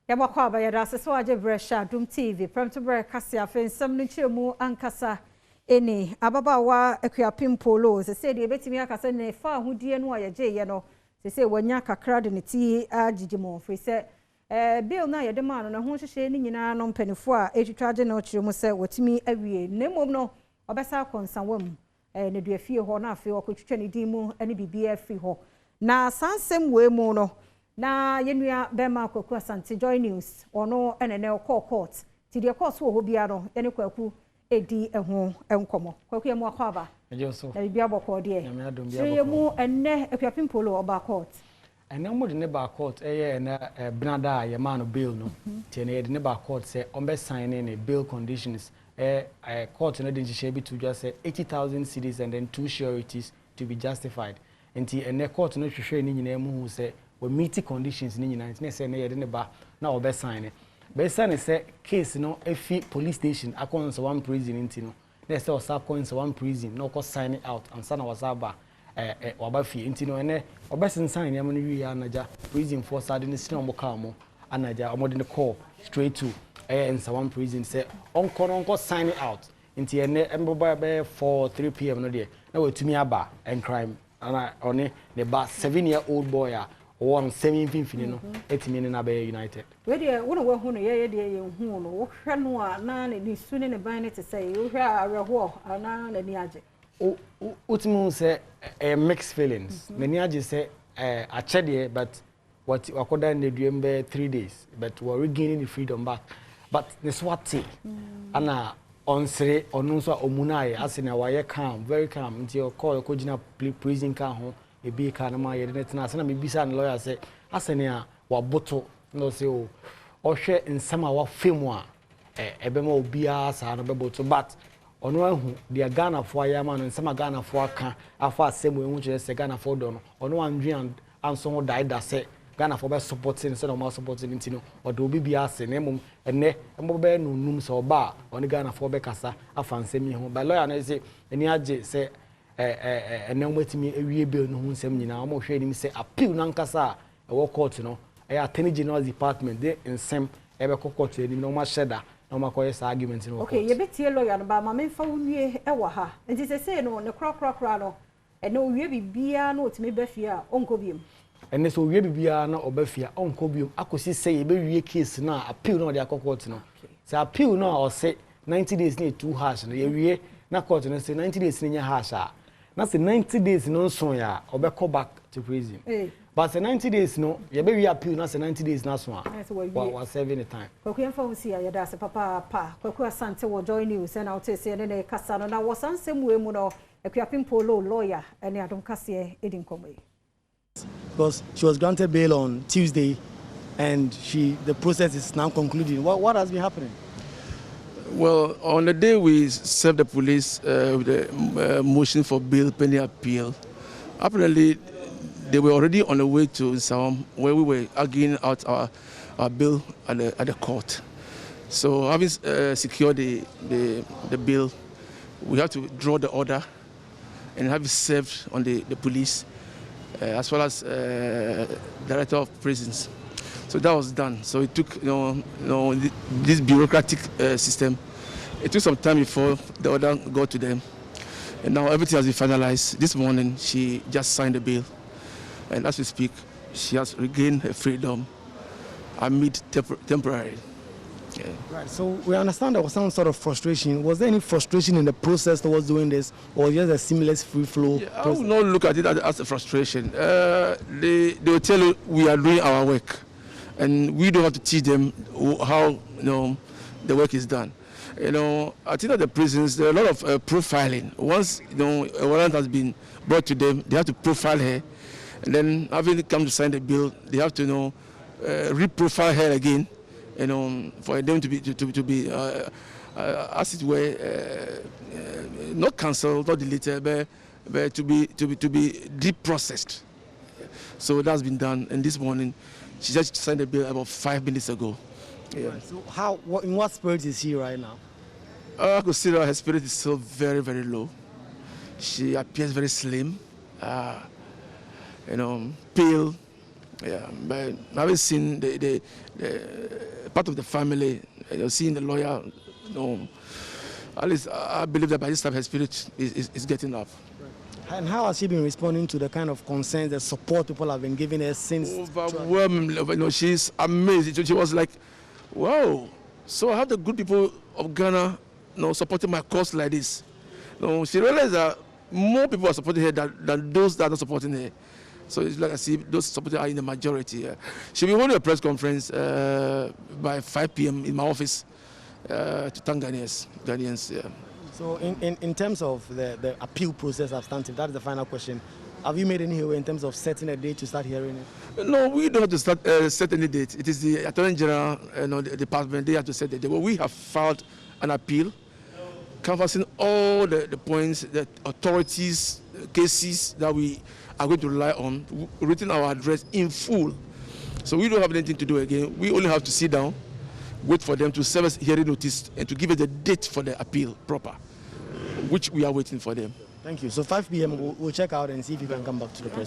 Yabakwa ba yada so aje bresha Adom TV Premotobre Kasee afen sam no chiremu ankasa eni ababawa Akuapem Poloo se de betimi akasa ne fa ahudie no ayeje ye no se wanya kakra de ne ti agigimo fri se bill na yede ma no na ho hwehwe ni nyina no mpanifo a etwitwaje na chiremu se wotimi awie nemom no obesa konsanwam ne duafie ho na afi okotwitwa ne dimu ene bibia afi ho na sansem we mu no na yenua bema Kwaku Asante Joy News ono enene okọ court ti de court wo bia no ene Kwaku edi eho enkomo Kwaku yemu akwaba ejoso na bibia bokọ de na me Adom bia bokọ yemu enne Akuapem Poloo oba court ene mo de ne ba court eye na Bnada ye man bail no ti ene de ne ba court say on be sign in bail conditions court no de nhye bi to just say 80,000 cedis and then 2 sureties to be justified enti ene court no hwehwe ni nyina mu hu say we meet conditions ni nyina na say na ye de ne ba na obe sign be sign say case no efi police station akon one prison enti no na say osa coins one prison no ko sign out and sana wasaba waba fi enti no ene obe sign ya mo no wi anaja prison force ade ne sina mo ka mo anaja omo de ne call straight to in one prison say onko sign out enti ene emboba be 3 p.m. no de na we tumi aba and crime ana one ne ba 7-year-old boy a one 17 no etimi ne na be United we de wona we hu no ye de ye hu no wo hwe no a na ne su ne ban ne te say wo hwe areho ana na ni age ultimu say mixed feelings na ni age say a chede but what wakoda ne duem be 3 days but we regaining the freedom back but the swati ana onsre onu so omunaye asene waye calm very calm until call ko gina prison ka ho ebi ka na ma ye de tena asena me bisa na lawyer say asene a waboto no say o hwe nsama wa femu a ebe ma obia sa no beboto but ono ahu de Ghana fo ayama no nsama Ghana fo aka afa asemu ehu kire se Ghana fo do no ono andwe anso ho daida se Ghana for be supporting so no supporting ntino o do obi bia se na mum ene embo be no num so ba on Ghana for be kasa afansemi ho ba lawyer na say eni age say ene mwetimi ewie bill no ho nsem nyina mo hwe nim say appeal na nkasa e wo court no attorney general department de nsem e be court eni no ma sheda no ma koyesa argument no okay ye betie lawyer no ba ma memfa wonwie e wo ha nti say no ne kra no ene owie bibia na otimi ba fie a onko biem ene so wie bibia na obafia onko biom akosi say ye be wie case na appeal na de court no say appeal na o say 90 days na 2 hash no ye wie na court no say 90 days na nya hash a na say 90 days no so ya obeko back to prison but say 90 days no ye be wie appeal na say 90 days na so a wa serving the time Kwaku yemfa usi ya da se papa Kwaku Asante wo Joy News na o te se ne kasa no na wo sansem we mu no Akuapem Poloo lawyer ene Adom Kasee edin komwe because she was granted bail on Tuesday and the process is now concluding. What has been happening? Well, on the day we served the police with the motion for bail pending appeal, apparently they were already on the way to Nsawam where we were arguing out our bail at the court. So having secured the bail, we have to draw the order and have it served on the police. As well as director of prisons, so that was done. So it took, this bureaucratic system. It took some time before the order got to them, and now everything has been finalized. This morning, she just signed the bail, and as we speak, she has regained her freedom amid temporary. Yeah. Right. So we understand there was some sort of frustration. Was there any frustration in the process towards doing this, or just a seamless free flow? Yeah, I will not look at it as a frustration. They will tell you we are doing our work, and we don't have to teach them how the work is done. I think at the prisons there are a lot of profiling. Once a warrant has been brought to them, they have to profile her, and then having come to sign the bill, they have to reprofile her again. For them to be as it were, not cancelled, not deleted, but to be deprocessed. So that's been done. And this morning, she just signed a bill about 5 minutes ago. Yeah. Right. So in what spirit is she right now? I could see that her spirit is still very, very low. She appears very slim, pale, Yeah, but having seen the part of the family, seeing the lawyer, at least I believe that by this time her spirit is getting up. And how has she been responding to the kind of concerns, the support people have been giving her since? Overwhelming. She's amazing. She was like, wow, so I have the good people of Ghana supporting my cause like this. She realized that more people are supporting her than those that are not supporting her. So it's like I see those supporters are in the majority. She'll be holding a press conference by 5 p.m. in my office to thank Ghanaians. Yeah. So in terms of the appeal process substantive, that is the final question. Have you made any headway in terms of setting a date to start hearing it? No, we don't have to set any date. It is the Attorney General, the department, they have to set the date. But we have filed an appeal canvassing all the points, the authorities, cases that we are going to rely on, written our address in full. So we don't have anything to do again. We only have to sit down, wait for them to serve us hearing notice and to give us the date for the appeal proper, which we are waiting for them. Thank you. So 5 p.m. we'll check out and see if you can come back to the press.